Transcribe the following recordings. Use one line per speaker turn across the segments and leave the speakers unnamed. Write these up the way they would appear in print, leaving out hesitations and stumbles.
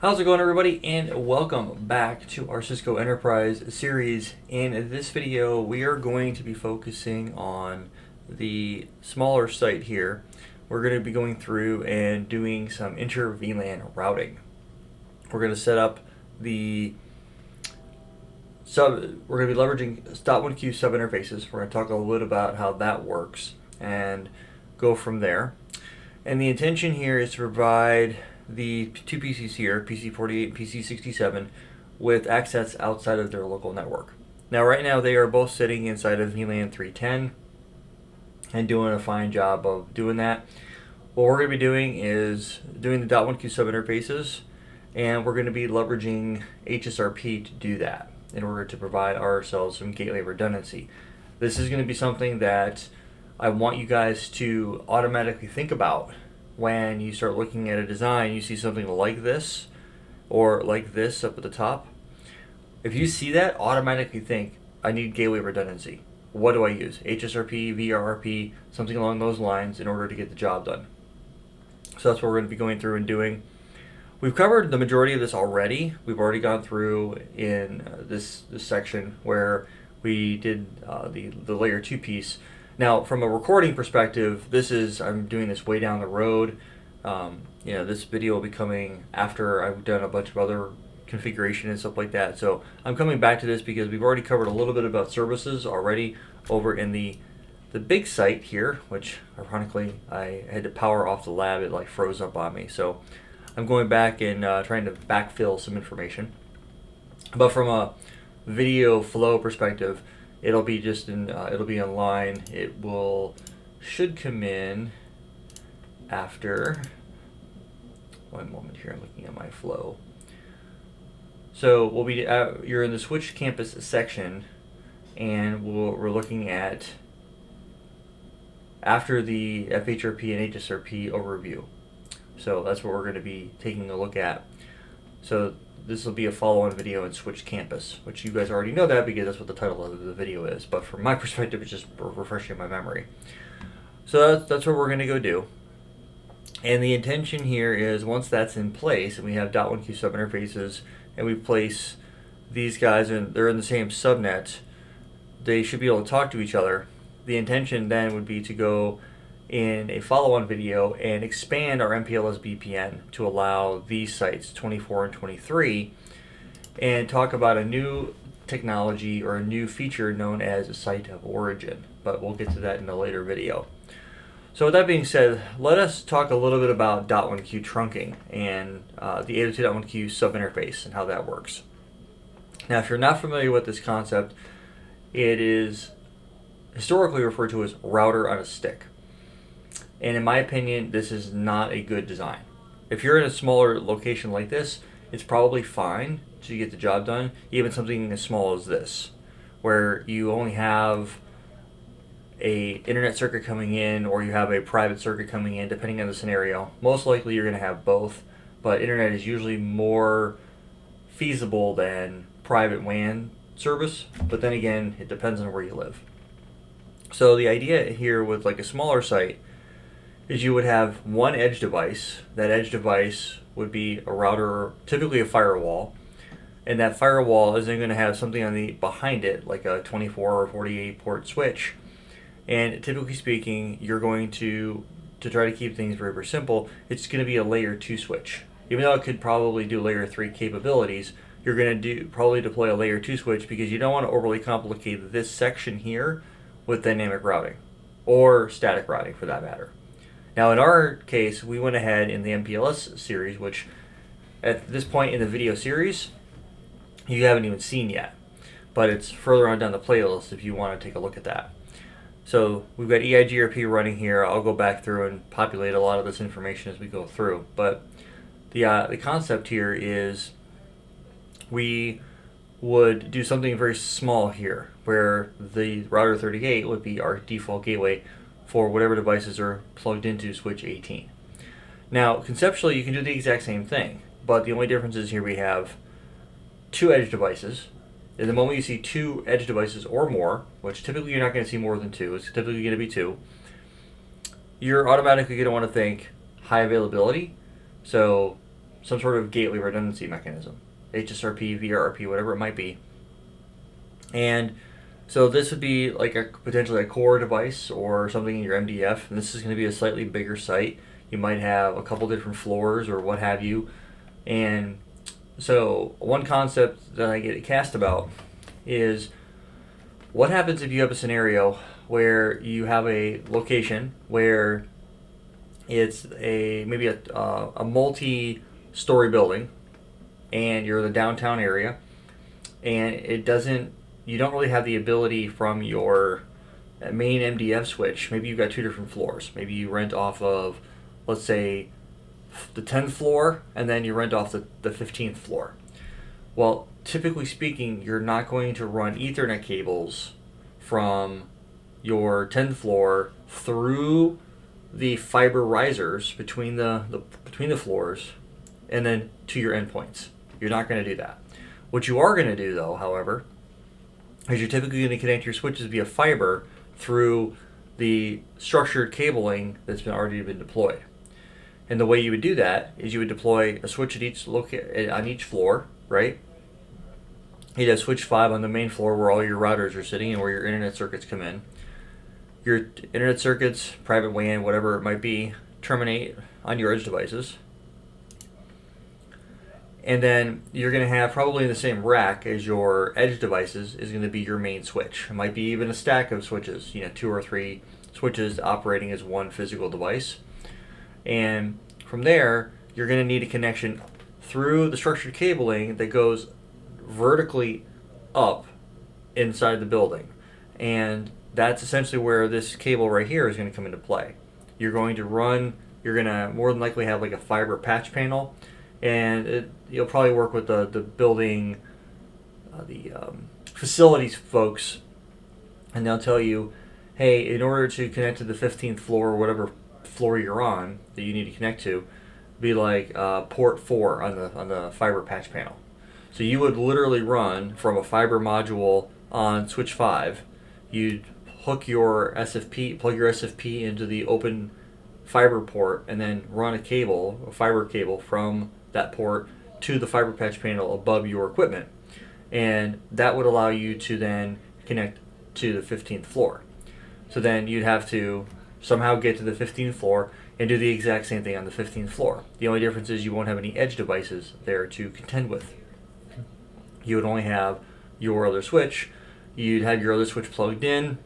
How's it going, everybody, and welcome back to our Cisco Enterprise series. In this video, we are going to be focusing on the smaller site here. We're going to be going through and doing some inter-VLAN routing. We're going to set up the we're going to be leveraging .1Q sub interfaces. We're going to talk a little bit about how that works and go from there. And the intention here is to provide the two PCs here, PC48 and PC67, with access outside of their local network. Now, right now, they are both sitting inside of VLAN 310 and doing a fine job of doing that. What we're going to be doing is doing the .1Q sub interfaces, and we're going to be leveraging HSRP to do that in order to provide ourselves some gateway redundancy. This is going to be something that I want you guys to automatically think about when you start looking at a design. You see something like this or like this up at the top. If you see that, automatically think, I need gateway redundancy. What do I use? HSRP, VRRP, something along those lines in order to get the job done. So that's what we're going to be going through and doing. We've covered the majority of this already. We've already gone through in this section where we did the layer 2 piece. Now, from a recording perspective, I'm doing this way down the road. This video will be coming after I've done a bunch of other configuration and stuff like that. So I'm coming back to this because we've already covered a little bit about services already over in the big site here, which ironically I had to power off the lab. It like froze up on me. So I'm going back and trying to backfill some information. But from a video flow perspective, it'll be online. Should come in after. One moment here. I'm looking at my flow. So you're in the switch campus section, and we're looking at after the FHRP and HSRP overview. So that's what we're going to be taking a look at. So this will be a follow-on video in Switch Campus, which you guys already know that because that's what the title of the video is. But from my perspective, it's just refreshing my memory. So that's what we're going to go do. And the intention here is once that's in place and we have .1Q sub interfaces and we place these guys and they're in the same subnet, they should be able to talk to each other. The intention then would be to go in a follow-on video and expand our MPLS VPN to allow these sites 24 and 23 and talk about a new technology or a new feature known as a site of origin, but we'll get to that in a later video. So with that being said, let us talk a little bit about .1Q trunking and the 802.1Q subinterface and how that works. Now, if you're not familiar with this concept, it is historically referred to as router on a stick. And in my opinion, this is not a good design. If you're in a smaller location like this, it's probably fine to get the job done, even something as small as this, where you only have a internet circuit coming in or you have a private circuit coming in, depending on the scenario. Most likely you're going to have both, but internet is usually more feasible than private WAN service, but then again, it depends on where you live. So the idea here with like a smaller site is you would have one edge device. That edge device would be a router, typically a firewall, and that firewall is then going to have something on the behind it, like a 24 or 48 port switch. And typically speaking, you're going to try to keep things very, very simple, it's going to be a layer 2 switch. Even though it could probably do layer 3 capabilities, you're going to probably deploy a layer 2 switch because you don't want to overly complicate this section here with dynamic routing or static routing for that matter. Now, in our case, we went ahead in the MPLS series, which at this point in the video series, you haven't even seen yet, but it's further on down the playlist if you want to take a look at that. So we've got EIGRP running here. I'll go back through and populate a lot of this information as we go through, but the concept here is we would do something very small here, where the router 38 would be our default gateway for whatever devices are plugged into switch 18. Now, conceptually, you can do the exact same thing, but the only difference is here we have two edge devices. And the moment you see two edge devices or more, which typically you're not going to see more than two, it's typically going to be two, you're automatically going to want to think high availability. So some sort of gateway redundancy mechanism, HSRP, VRRP, whatever it might be. And so this would be like potentially a core device or something in your MDF, and this is going to be a slightly bigger site. You might have a couple different floors or what have you. And so one concept that I get cast about is what happens if you have a scenario where you have a location where it's maybe a multi-story building, and you're in the downtown area, and you don't really have the ability from your main MDF switch. Maybe you've got two different floors. Maybe you rent off of, let's say, the 10th floor, and then you rent off the 15th floor. Well, typically speaking, you're not going to run Ethernet cables from your 10th floor through the fiber risers between the floors and then to your endpoints. You're not going to do that. What you are going to do, though, however, is you're typically going to connect your switches via fiber through the structured cabling that's already been deployed. And the way you would do that is you would deploy a switch at on each floor, right? You'd have switch 5 on the main floor where all your routers are sitting and where your internet circuits come in. Your internet circuits, private WAN, whatever it might be, terminate on your edge devices. And then you're going to have probably in the same rack as your edge devices is going to be your main switch. It might be even a stack of switches, 2 or 3 switches operating as one physical device. And from there, you're going to need a connection through the structured cabling that goes vertically up inside the building. And that's essentially where this cable right here is going to come into play. You're going to more than likely have like a fiber patch panel, and you'll probably work with the building, facilities folks, and they'll tell you, hey, in order to connect to the 15th floor or whatever floor you're on that you need to connect to, be like port 4 on the fiber patch panel. So you would literally run from a fiber module on switch 5. You'd plug your SFP into the open fiber port, and then run a fiber cable from that port to the fiber patch panel above your equipment. And that would allow you to then connect to the 15th floor. So then you'd have to somehow get to the 15th floor and do the exact same thing on the 15th floor. The only difference is you won't have any edge devices there to contend with. You would only have your other switch. You'd have your other switch plugged in,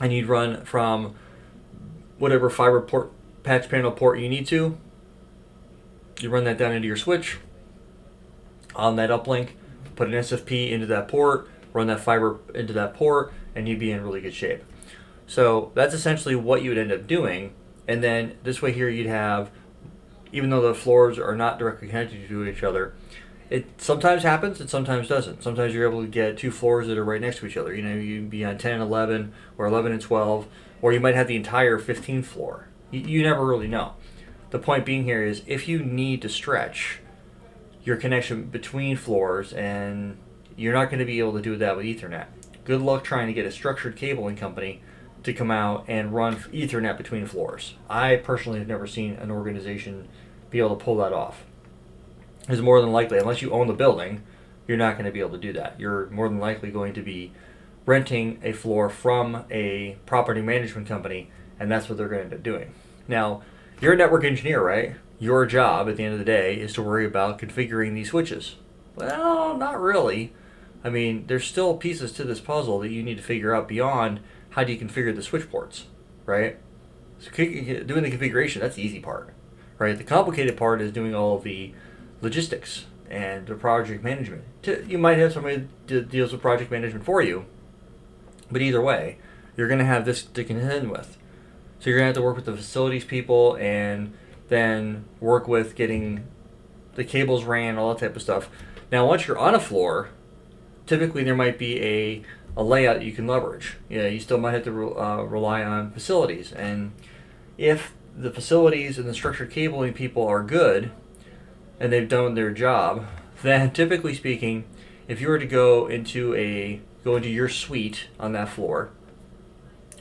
and you'd run from whatever fiber patch panel port you need to. You run that down into your switch on that uplink, put an SFP into that port, run that fiber into that port, and you'd be in really good shape. So that's essentially what you would end up doing. And then this way here you'd have, even though the floors are not directly connected to each other, it sometimes happens, it sometimes doesn't. Sometimes you're able to get 2 floors that are right next to each other. You'd be on 10 and 11, or 11 and 12, or you might have the entire 15th floor. You never really know. The point being here is if you need to stretch your connection between floors, and you're not going to be able to do that with Ethernet. Good luck trying to get a structured cabling company to come out and run Ethernet between floors. I personally have never seen an organization be able to pull that off. Is more than likely, unless you own the building, you're not going to be able to do that. You're more than likely going to be renting a floor from a property management company, and that's what they're going to end up doing. Now, you're a network engineer, right? Your job at the end of the day is to worry about configuring these switches. Well, not really. I mean, there's still pieces to this puzzle that you need to figure out beyond how do you configure the switch ports, right? So doing the configuration, that's the easy part, right? The complicated part is doing all of the logistics and the project management. You might have somebody that deals with project management for you, but either way, you're going to have this to contend with. So you're going to have to work with the facilities people and then work with getting the cables ran, all that type of stuff. Now, once you're on a floor, typically there might be a layout you can leverage. You still might have to rely on facilities. And if the facilities and the structured cabling people are good, and they've done their job, then typically speaking, if you were to go into your suite on that floor,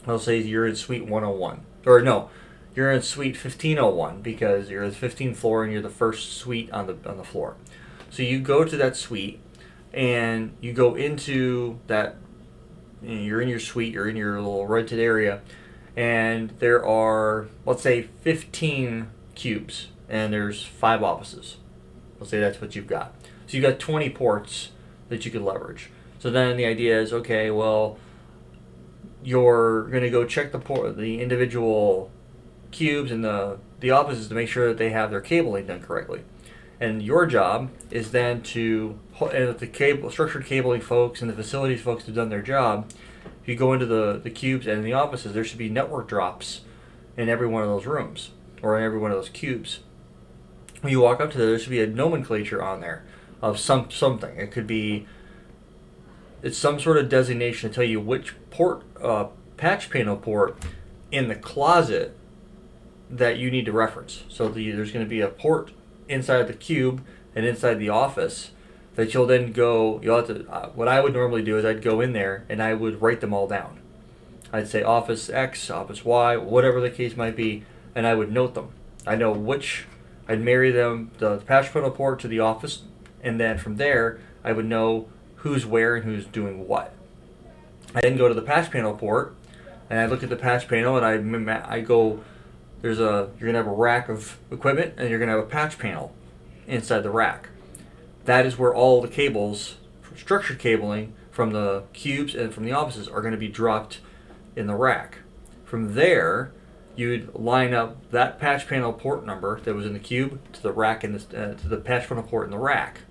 let's say you're in suite 101, or no, you're in suite 1501 because you're the 15th floor and you're the first suite on the floor. So you go to that suite and you go into that. You're in your suite. You're in your little rented area, and there are, let's say, 15 cubes, and there's 5 offices. Let's say that's what you've got. So you've got 20 ports that you could leverage. So then the idea is, okay, well, you're going to go check the individual cubes and the offices to make sure that they have their cabling done correctly. And your job is then to, and if the structured cabling folks and the facilities folks have done their job, if you go into the cubes and in the offices, there should be network drops in every one of those rooms or in every one of those cubes. When you walk up to there should be a nomenclature on there of something. It could be, it's some sort of designation to tell you which port, patch panel port in the closet that you need to reference. So there's going to be a port inside the cube and inside the office that you'll then go, you'll have to, what I would normally do is I'd go in there and I would write them all down. I'd say office X, office Y, whatever the case might be, and I would note them. I know which, I'd marry them, the patch panel port to the office, and then from there I would know who's where and who's doing what. I then go to the patch panel port and I look at the patch panel and I go, you're going to have a rack of equipment and you're going to have a patch panel inside the rack. That is where all the cables, structured cabling from the cubes and from the offices are going to be dropped in the rack. From there, you'd line up that patch panel port number that was in the cube to the rack and to the patch panel port in the rack.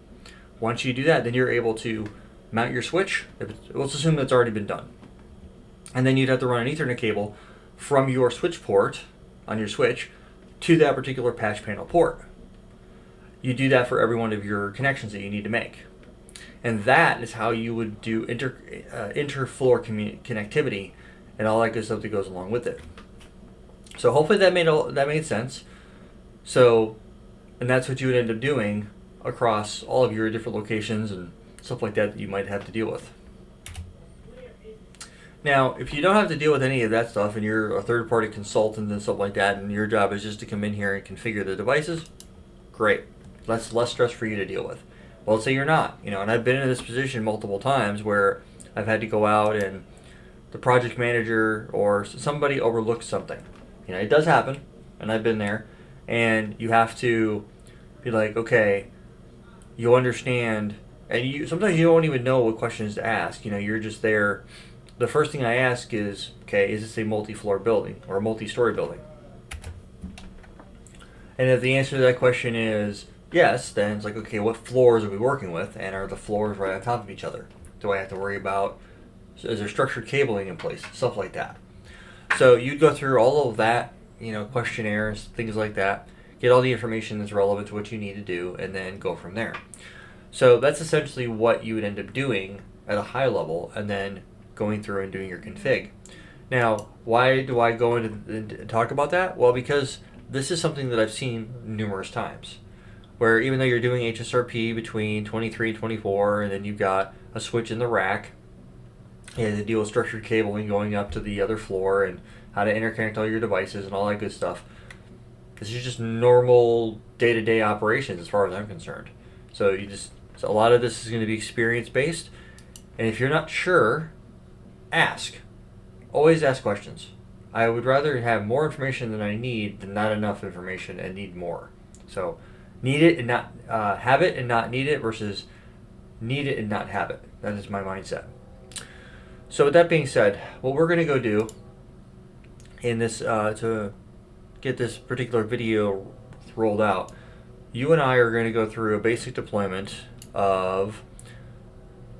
Once you do that, then you're able to mount your switch. Let's assume that's already been done. And then you'd have to run an Ethernet cable from your switch port on your switch to that particular patch panel port. You do that for every one of your connections that you need to make. And that is how you would do inter-floor connectivity and all that good stuff that goes along with it. So hopefully that made sense. So, and that's what you would end up doing across all of your different locations and stuff like that you might have to deal with. Now, if you don't have to deal with any of that stuff and you're a third-party consultant and stuff like that, and your job is just to come in here and configure the devices, great. That's less stress for you to deal with. Well, let's say you're not, and I've been in this position multiple times where I've had to go out and the project manager or somebody overlooks something. It does happen, and I've been there, and you have to be like, okay, you understand, and sometimes you don't even know what questions to ask. You're just there. The first thing I ask is, okay, is this a multi-floor building or a multi-story building? And if the answer to that question is yes, then it's like, okay, what floors are we working with, and are the floors right on top of each other? Do I have to worry about, is there structured cabling in place? Stuff like that. So you'd go through all of that, questionnaires, things like that, get all the information that's relevant to what you need to do, and then go from there. So that's essentially what you would end up doing at a high level, and then going through and doing your config. Now, why do I go into and talk about that? Well, because this is something that I've seen numerous times, where even though you're doing HSRP between 23 and 24, and then you've got a switch in the rack, and to deal with structured cabling going up to the other floor, and how to interconnect all your devices and all that good stuff. This is just normal day-to-day operations as far as I'm concerned. So a lot of this is going to be experience-based, and if you're not sure, ask. Always ask questions. I would rather have more information than I need than not enough information and need more. So need it and not have it and not need it versus need it and not have it. That is my mindset. So with that being said, what we're going to go do in this to get this particular video rolled out, you and I are going to go through a basic deployment of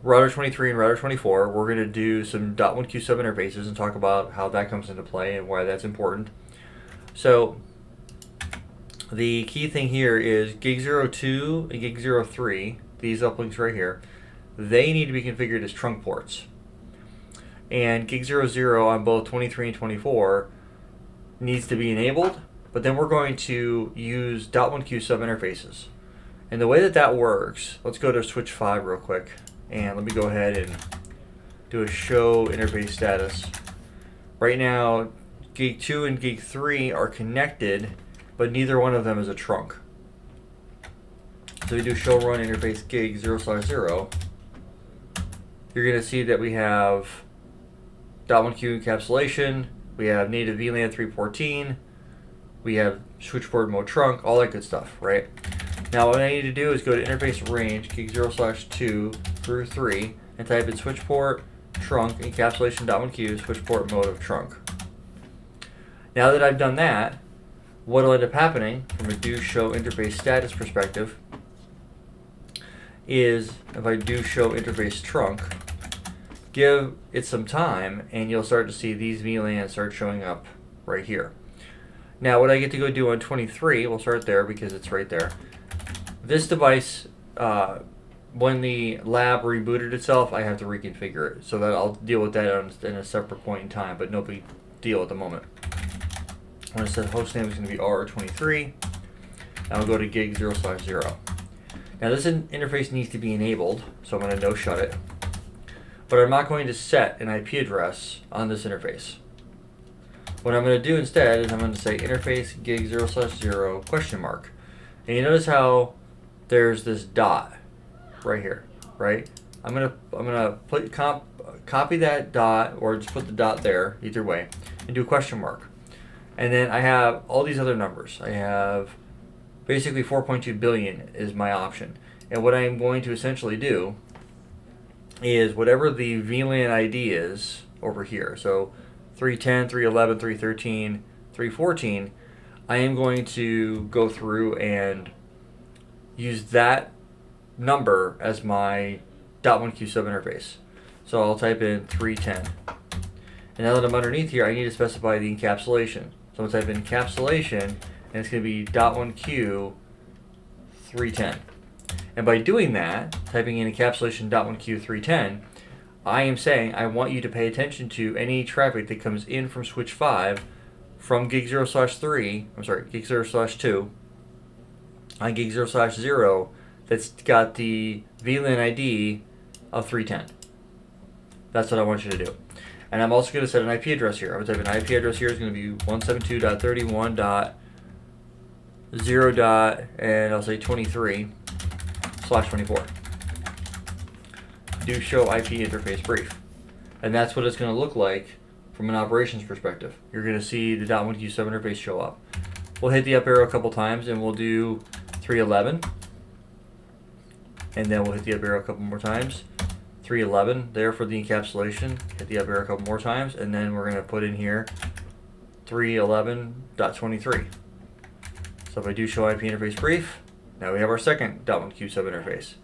router 23 and router 24. We're going to do some .1Q sub interfaces and talk about how that comes into play and why that's important. So the key thing here is gig 02 and gig 03, these uplinks right here, they need to be configured as trunk ports. And gig 00 on both 23 and 24 needs to be enabled, but then we're going to use .1Q sub interfaces. And the way that works, let's go to switch 5 real quick. And let me go ahead and do a show interface status. Right now, gig 2 and gig 3 are connected, but neither one of them is a trunk. So we do show run interface gig 0/0. You're going to see that we have .1Q encapsulation, we have native VLAN 314, we have switch port mode trunk, all that good stuff, right? Now what I need to do is go to interface range gig 0/2 through 3 and type in switch port trunk encapsulation .1Q switch port mode of trunk. Now that I've done that, what will end up happening from a do show interface status perspective is if I do show interface trunk, give it some time and you'll start to see these VLANs start showing up right here. Now what I get to go do on 23, we'll start there because it's right there. This device, when the lab rebooted itself, I have to reconfigure it. So that I'll deal with that in a separate point in time, but no big deal at the moment. When it says host name is going to be R23, and I'll go to gig 0/0. Now this interface needs to be enabled, so I'm going to no shut it. But I'm not going to set an IP address on this interface. What I'm going to do instead is I'm going to say interface gig 0/0 question mark. And you notice how there's this dot right here, right? I'm gonna copy that dot, or just put the dot there, either way, and do a question mark. And then I have all these other numbers. I have basically 4.2 billion is my option. And what I'm going to essentially do is whatever the VLAN ID is over here. So 310, 311, 313, 314, I am going to go through and use that number as my .1Q subinterface. So I'll type in 310. And now that I'm underneath here, I need to specify the encapsulation. So I'm going to type in encapsulation, and it's going to be .1Q 310. And by doing that, typing in encapsulation .1Q 310, I am saying I want you to pay attention to any traffic that comes in from switch 5 from gig 0/3, gig 0/2 on gig 0/0 that's got the VLAN ID of 310. That's what I want you to do. And I'm also going to set an IP address here. I'm going to type an IP address here is going to be 172.31.0. And I'll say 23/24. Do show IP interface brief. And that's what it's going to look like from an operations perspective. You're going to see the .1Q subinterface show up. We'll hit the up arrow a couple times and we'll do 311. And then we'll hit the up arrow a couple more times. 311 there for the encapsulation. Hit the up arrow a couple more times, and then we're going to put in here 311.23. So if I do show IP interface brief, now we have our second .1Q subinterface.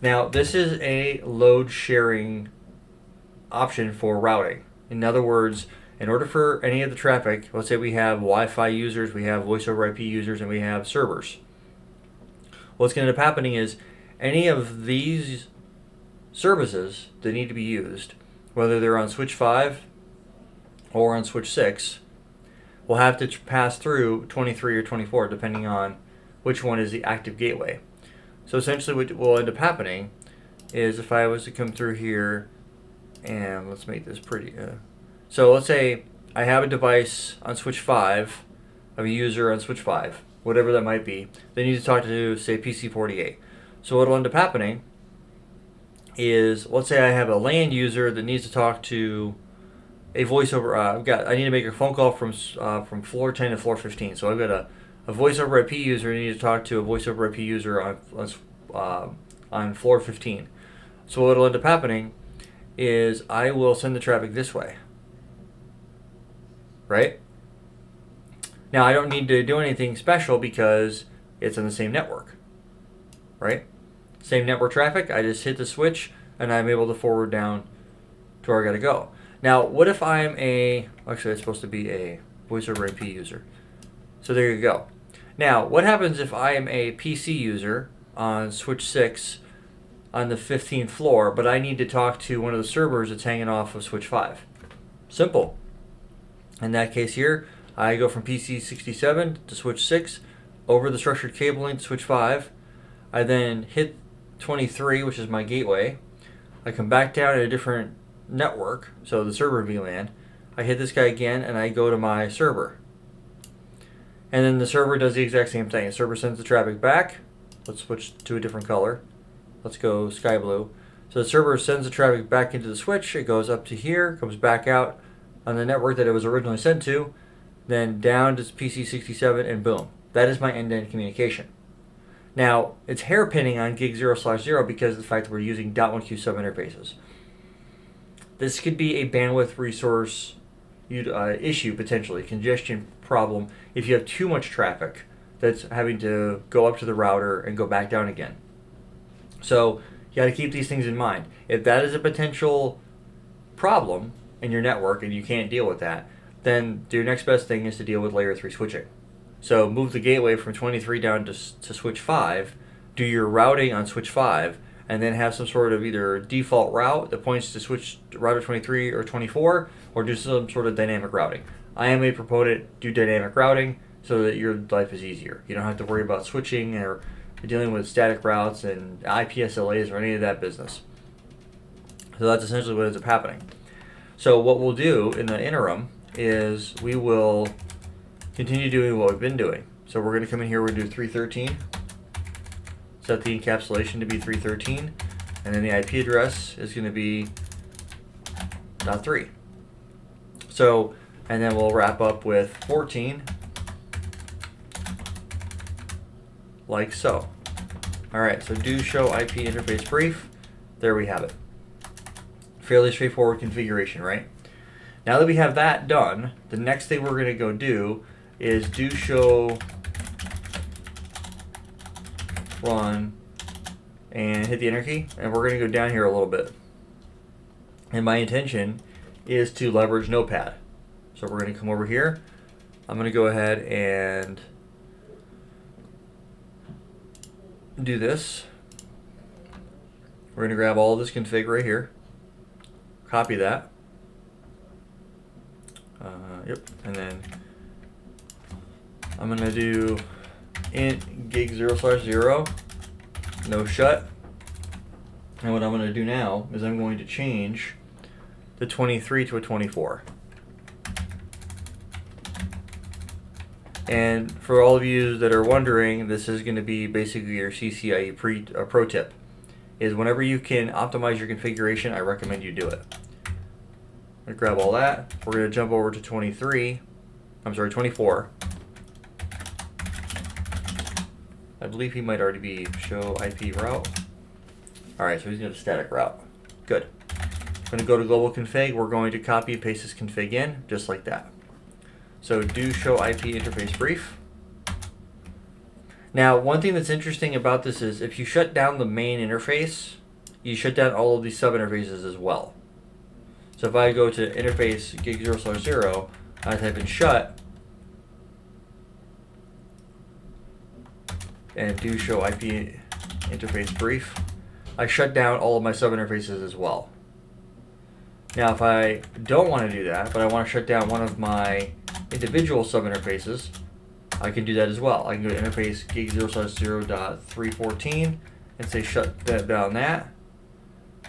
Now this is a load sharing option for routing. In other words, in order for any of the traffic, let's say we have Wi-Fi users, we have voice over IP users, and we have servers. What's going to end up happening is any of these services that need to be used, whether they're on switch 5 or on switch 6, will have to pass through 23 or 24 depending on which one is the active gateway. So essentially what will end up happening is if I was to come through here and let's make this pretty so let's say I have a device on switch 5, I have a user on switch 5, whatever that might be. They need to talk to, say, PC48. So what will end up happening is, let's say I have a LAN user that needs to talk to a voice over. I need to make a phone call from floor 10 to floor 15. So I've got a voice over IP user. I need to talk to a voice over IP user on floor 15. So what will end up happening is I will send the traffic this way, right? Now I don't need to do anything special because it's on the same network, right? Same network traffic, I just hit the switch and I'm able to forward down to where I gotta go. Now, what if I'm actually it's supposed to be a voice over IP user. So there you go. Now, what happens if I am a PC user on switch 6 on the 15th floor, but I need to talk to one of the servers that's hanging off of switch 5? Simple. In that case here, I go from PC 67 to switch 6, over the structured cabling to switch 5. I then hit 23, which is my gateway. I come back down to a different network, so the server VLAN. I hit this guy again, and I go to my server. And then the server does the exact same thing. The server sends the traffic back. Let's switch to a different color. Let's go sky blue. So the server sends the traffic back into the switch. It goes up to here, comes back out on the network that it was originally sent to, then down to PC67, and boom. That is my end-to-end communication. Now, it's hairpinning on gig 0/0 because of the fact that we're using .1Q subinterfaces. This could be a bandwidth resource issue, potentially, congestion problem, if you have too much traffic that's having to go up to the router and go back down again. So you got to keep these things in mind. If that is a potential problem in your network and you can't deal with that, then your next best thing is to deal with layer 3 switching. So move the gateway from 23 down to switch 5, do your routing on switch 5, and then have some sort of either default route that points to switch router 23 or 24, or do some sort of dynamic routing. I am a proponent, do dynamic routing so that your life is easier. You don't have to worry about switching or dealing with static routes and IPSLAs or any of that business. So that's essentially what ends up happening. So what we'll do in the interim is we will continue doing what we've been doing. So we're going to come in here, we're going to do 313, set the encapsulation to be 313, and then the IP address is going to be .3. So, and then we'll wrap up with 14, like so. Alright, so do show IP interface brief. There we have it. Fairly straightforward configuration, right? Now that we have that done, the next thing we're going to go do is do show run and hit the enter key, and we're going to go down here a little bit. And my intention is to leverage Notepad. So we're going to come over here. I'm going to go ahead and do this. We're going to grab all of this config right here, copy that. Yep, and then I'm going to do int gig 0/0 no shut. And what I'm going to do now is I'm going to change the 23 to a 24. And for all of you that are wondering, this is going to be basically your CCIE pro tip, is whenever you can optimize your configuration, I recommend you do it. I'm going to grab all that. We're going to jump over to 24. I believe he might already be show IP route. Alright, so he's going to static route. Good. I'm going to go to global config. We're going to copy and paste this config in, just like that. So do show IP interface brief. Now, one thing that's interesting about this is if you shut down the main interface, you shut down all of these sub-interfaces as well. So if I go to interface gig 0/0, I type in shut, and do show IP interface brief, I shut down all of my sub-interfaces as well. Now if I don't want to do that, but I want to shut down one of my individual sub-interfaces, I can do that as well. I can go to interface gig 0/0.314 and say shut down that,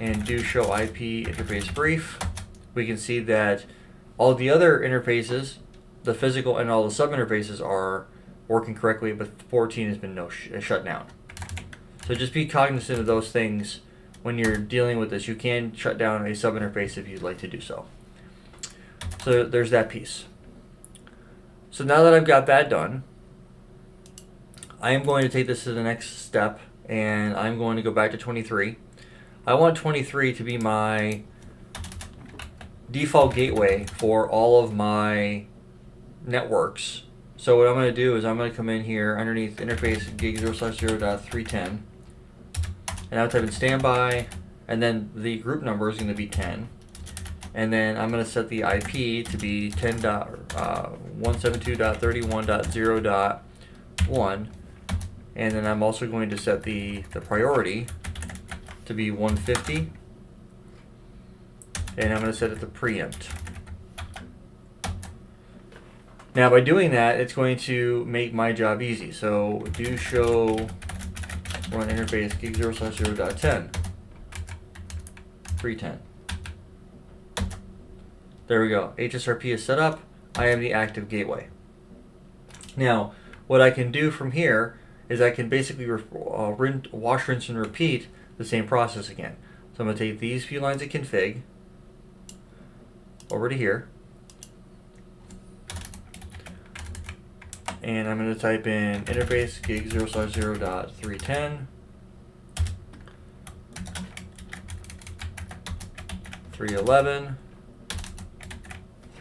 and do show IP interface brief. We can see that all the other interfaces, the physical and all the sub-interfaces, are working correctly, but 14 has been shut down. So just be cognizant of those things when you're dealing with this. You can shut down a sub-interface if you'd like to do so. So there's that piece. So now that I've got that done, I am going to take this to the next step, and I'm going to go back to 23. I want 23 to be my default gateway for all of my networks. So what I'm going to do is I'm going to come in here underneath interface gig 0/0.310, and I'll type in standby, and then the group number is going to be 10. And then I'm going to set the IP to be 10.172.31.0.1, and then I'm also going to set the priority to be 150, and I'm going to set it to preempt. Now by doing that, it's going to make my job easy. So do show run interface gig 0/0.10, 310. There we go. HSRP is set up. I am the active gateway. Now, what I can do from here is I can basically wash, rinse, and repeat the same process again. So I'm going to take these few lines of config over to here, and I'm going to type in interface gig 0/0.310, 311,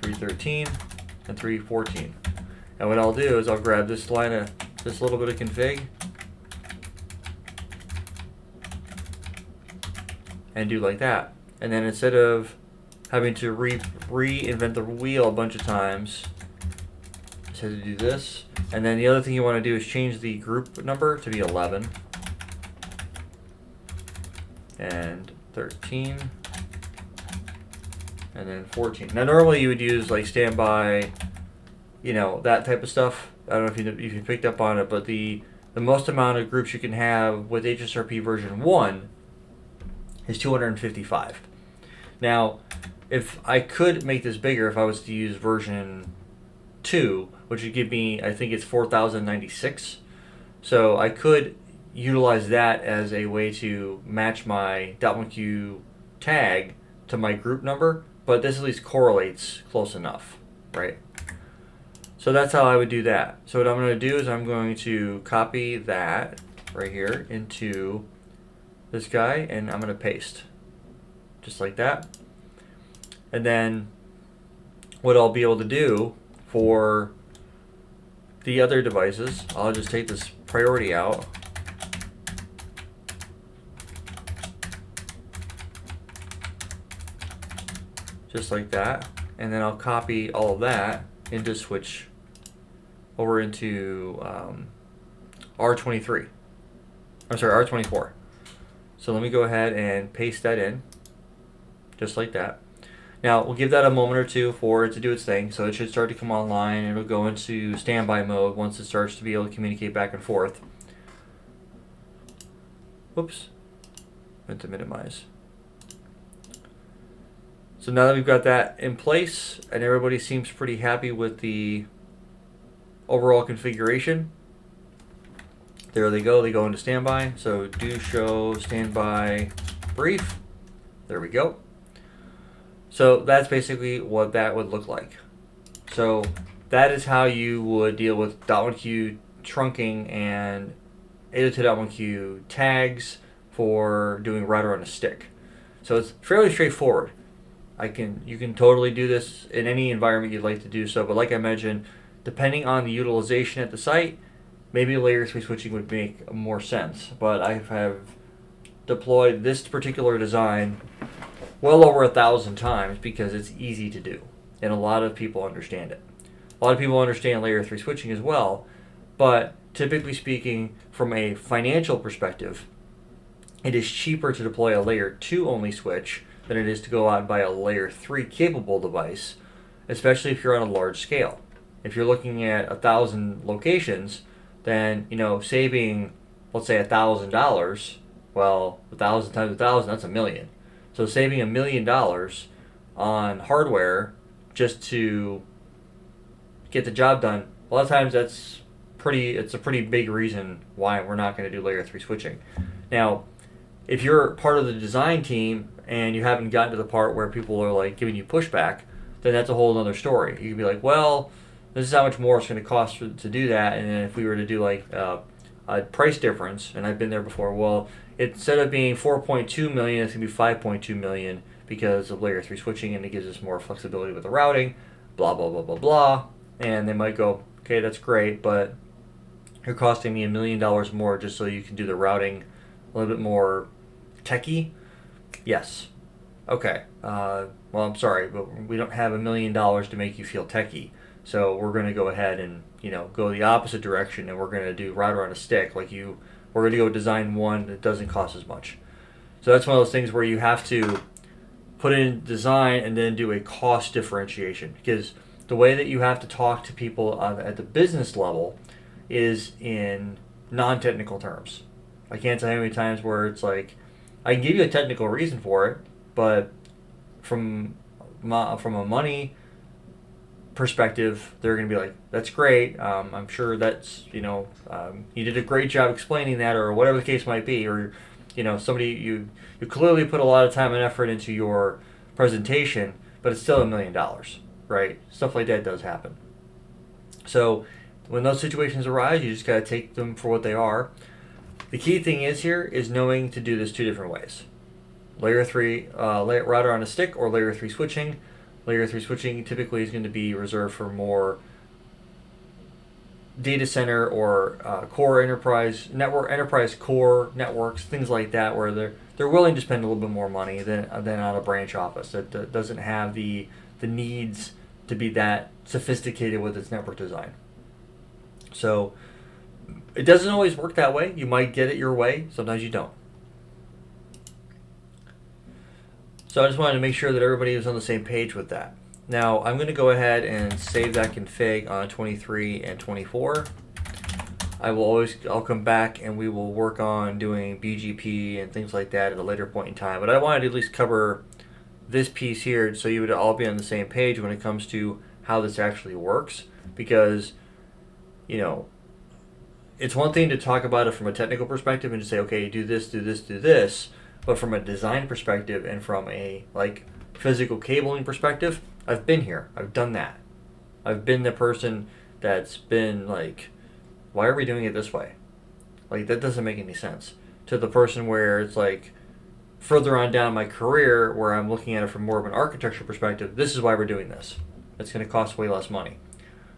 313, and 314. And what I'll do is I'll grab this line of this little bit of config and do like that. And then instead of having to reinvent the wheel a bunch of times, just have to do this. And then the other thing you want to do is change the group number to be 11 and 13 and then 14. Now normally you would use like standby, you know, that type of stuff. I don't know if you picked up on it, but the most amount of groups you can have with HSRP version 1 is 255. Now, if I could make this bigger, if I was to use version 2, which would give me, I think it's 4096. So I could utilize that as a way to match my .1q tag to my group number, but this at least correlates close enough, right? So that's how I would do that. So what I'm going to do is I'm going to copy that right here into this guy, and I'm going to paste just like that. And then what I'll be able to do for the other devices, I'll just take this priority out, just like that, and then I'll copy all of that into switch over into R23. I'm sorry, R24. So let me go ahead and paste that in, just like that. Now we'll give that a moment or two for it to do its thing. So it should start to come online, and it'll go into standby mode once it starts to be able to communicate back and forth. Whoops, meant to minimize. So now that we've got that in place and everybody seems pretty happy with the overall configuration, there they go into standby. So do show standby brief. There we go. So that's basically what that would look like. So that is how you would deal with .1q trunking and 802.1q tags for doing router on a stick. So it's fairly straightforward. You can totally do this in any environment you'd like to do so, but like I mentioned, depending on the utilization at the site, maybe layer 3 switching would make more sense. But I have deployed this particular design well over 1,000 times because it's easy to do, and a lot of people understand it. A lot of people understand layer 3 switching as well, but typically speaking, from a financial perspective, it is cheaper to deploy a layer 2 only switch than it is to go out and buy a layer 3 capable device, especially if you're on a large scale. If you're looking at 1,000 locations, then saving, let's say $1,000. Well, 1,000 times 1,000, that's $1 million. So saving $1 million on hardware just to get the job done, a lot of times it's a pretty big reason why we're not going to do layer 3 switching. Now, if you're part of the design team and you haven't gotten to the part where people are like giving you pushback, then that's a whole other story. You can be like, well, this is how much more it's going to cost to do that, and then if we were to do like a price difference, and I've been there before, well, instead of being 4.2 million, it's going to be 5.2 million because of layer 3 switching, and it gives us more flexibility with the routing, blah, blah, blah, blah, blah. And they might go, okay, that's great, but you're costing me $1 million more just so you can do the routing a little bit more techie. Yes. Okay. Well, I'm sorry, but we don't have $1 million to make you feel techie. So we're going to go ahead and go the opposite direction, and we're going to do router on a stick. We're going to go design one that doesn't cost as much. So that's one of those things where you have to put in design and then do a cost differentiation, because the way that you have to talk to people at the business level is in non-technical terms. I can't tell you how many times where it's like, I can give you a technical reason for it, but from from a money perspective, they're going to be like, that's great. I'm sure that's, you did a great job explaining that, or whatever the case might be. Or, somebody, you clearly put a lot of time and effort into your presentation, but it's still $1 million, right? Stuff like that does happen. So when those situations arise, you just got to take them for what they are. The key thing is knowing to do this 2 different ways. Layer 3 router on a stick, or layer 3 switching. Layer 3 switching typically is going to be reserved for more data center or core enterprise core networks, things like that, where they're willing to spend a little bit more money than on a branch office that doesn't have the needs to be that sophisticated with its network design. So it doesn't always work that way. You might get it your way, sometimes you don't. So I just wanted to make sure that everybody was on the same page with that. Now I'm going to go ahead and save that config on 23 and 24. I'll come back and we will work on doing BGP and things like that at a later point in time. But I wanted to at least cover this piece here so you would all be on the same page when it comes to how this actually works. Because, it's one thing to talk about it from a technical perspective and just say, okay, do this, do this, do this. But from a design perspective and from a physical cabling perspective, I've been here. I've done that. I've been the person that's been like, why are we doing it this way? That doesn't make any sense. To the person where it's further on down my career where I'm looking at it from more of an architecture perspective, this is why we're doing this. It's going to cost way less money.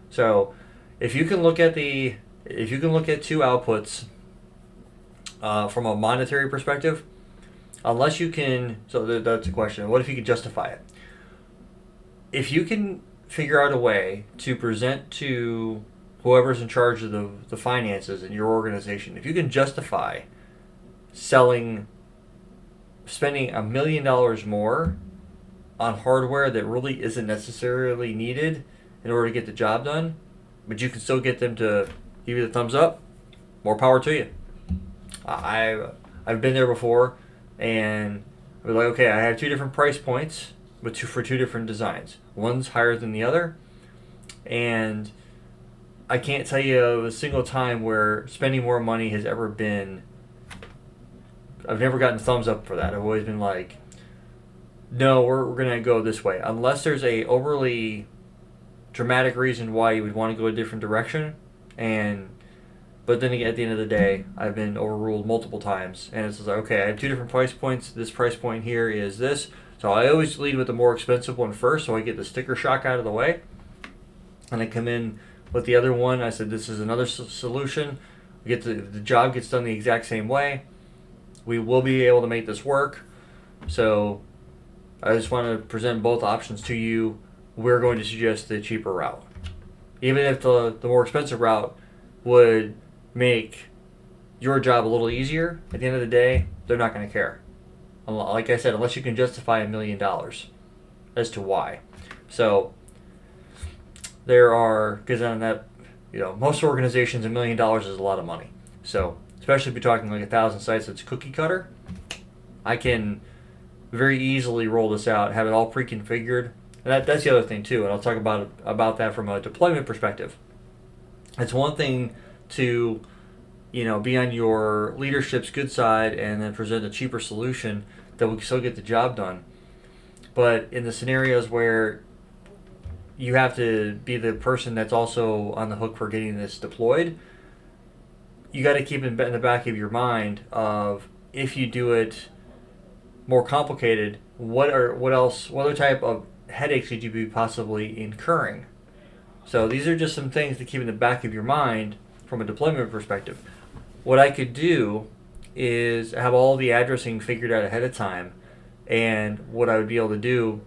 So if you can look at 2 outputs from a monetary perspective, unless you can, that's a question. What if you could justify it? If you can figure out a way to present to whoever's in charge of the finances in your organization, if you can justify spending $1 million more on hardware that really isn't necessarily needed in order to get the job done, but you can still get them to give you the thumbs up, more power to you. I've been there before, and I was like, okay, I have 2 different price points, but for 2 different designs. One's higher than the other, and I can't tell you of a single time where spending more money has ever been. I've never gotten thumbs up for that. I've always been like, no, we're going to go this way. Unless there's a overly dramatic reason why you would want to go a different direction. But then again, at the end of the day, I've been overruled multiple times. And it's like, okay, I have 2 different price points. This price point here is this. So I always lead with the more expensive one first so I get the sticker shock out of the way. And I come in with the other one. I said, this is another solution. We get the job gets done the exact same way. We will be able to make this work. So I just want to present both options to you. We're going to suggest the cheaper route. Even if the more expensive route would make your job a little easier, at the end of the day, they're not going to care. Like I said, unless you can justify $1 million as to why. So there are, because on that, most organizations, $1 million is a lot of money. So especially if you're talking 1,000 sites that's cookie cutter, I can very easily roll this out, have it all pre-configured. And that's the other thing too, and I'll talk about that from a deployment perspective. It's one thing to, be on your leadership's good side and then present a cheaper solution that will still get the job done. But in the scenarios where you have to be the person that's also on the hook for getting this deployed, you got to keep in the back of your mind of, if you do it more complicated, what other type of headaches could you be possibly incurring? So these are just some things to keep in the back of your mind from a deployment perspective. What I could do is have all the addressing figured out ahead of time, and what I would be able to do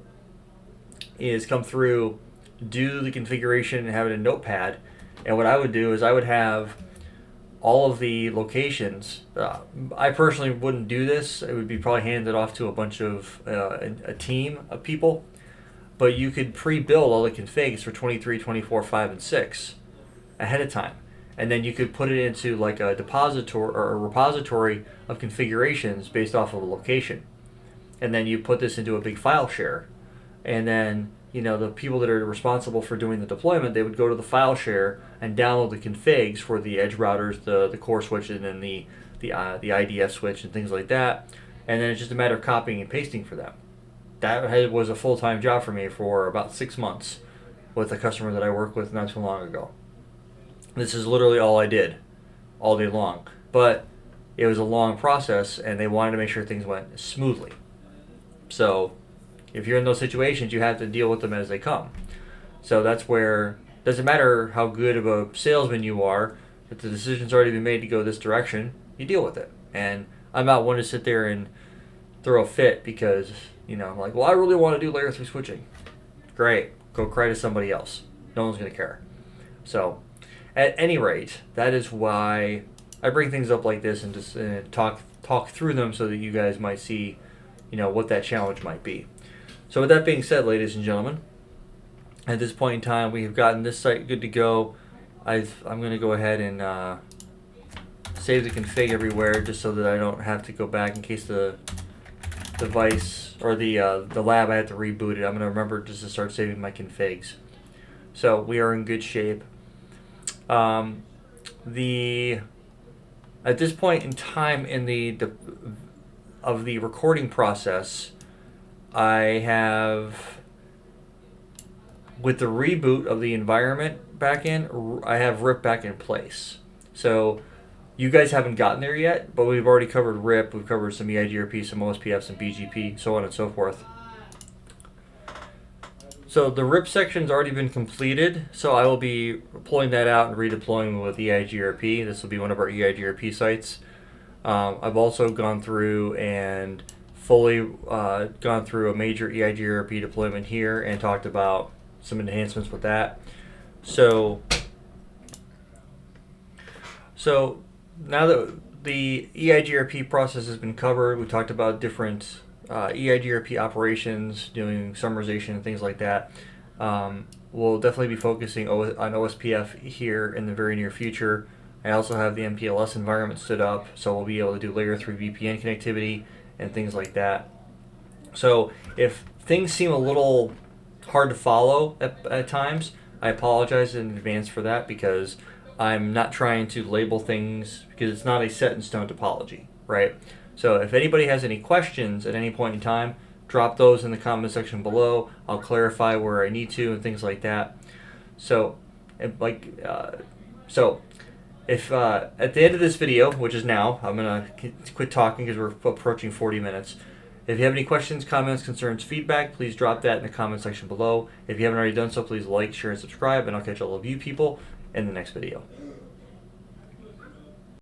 is come through, do the configuration and have it in Notepad. And what I would do is I would have all of the locations. I personally wouldn't do this. It would be probably handed off to a bunch of a team of people. But you could pre-build all the configs for 23, 24, 5, and 6 ahead of time. And then you could put it into like a depository or a repository of configurations based off of a location. And then you put this into a big file share. and then the people that are responsible for doing the deployment, they would go to the file share and download the configs for the edge routers, the core switch, and then the IDF switch and things like that, and then it's just a matter of copying and pasting for them. That was a full-time job for me for about 6 months with a customer that I worked with not too long ago. This is literally all I did all day long, but it was a long process, and they wanted to make sure things went smoothly. So if you're in those situations, you have to deal with them as they come. So that's where it doesn't matter how good of a salesman you are, if the decision's already been made to go this direction, you deal with it. And I'm not one to sit there and throw a fit because, I'm like, well, I really want to do layer 3 switching. Great. Go cry to somebody else. No one's going to care. So at any rate, that is why I bring things up like this and just talk through them so that you guys might see, what that challenge might be. So with that being said, ladies and gentlemen, at this point in time, we have gotten this site good to go. I'm going to go ahead and save the config everywhere just so that I don't have to go back in case the device or the lab, I have to reboot it. I'm going to remember just to start saving my configs. So we are in good shape. At this point in time in the recording process, I have, with the reboot of the environment back in, I have RIP back in place. So you guys haven't gotten there yet, but we've already covered RIP, we've covered some EIGRP, some OSPF, some BGP, so on and so forth. So the RIP section's already been completed, so I will be pulling that out and redeploying with EIGRP. This will be one of our EIGRP sites. I've also gone through and fully gone through a major EIGRP deployment here and talked about some enhancements with that. So now that the EIGRP process has been covered, we talked about different EIGRP operations, doing summarization and things like that. We'll definitely be focusing on OSPF here in the very near future. I also have the MPLS environment stood up, so we'll be able to do layer 3 VPN connectivity and things like that. So if things seem a little hard to follow at times, I apologize in advance for that, because I'm not trying to label things, because it's not a set in stone topology, right? So if anybody has any questions at any point in time, drop those in the comment section below. I'll clarify where I need to and things like that. So, if at the end of this video, which is now, I'm going to quit talking because we're approaching 40 minutes. If you have any questions, comments, concerns, feedback, please drop that in the comment section below. If you haven't already done so, please like, share, and subscribe, and I'll catch all of you people in the next video.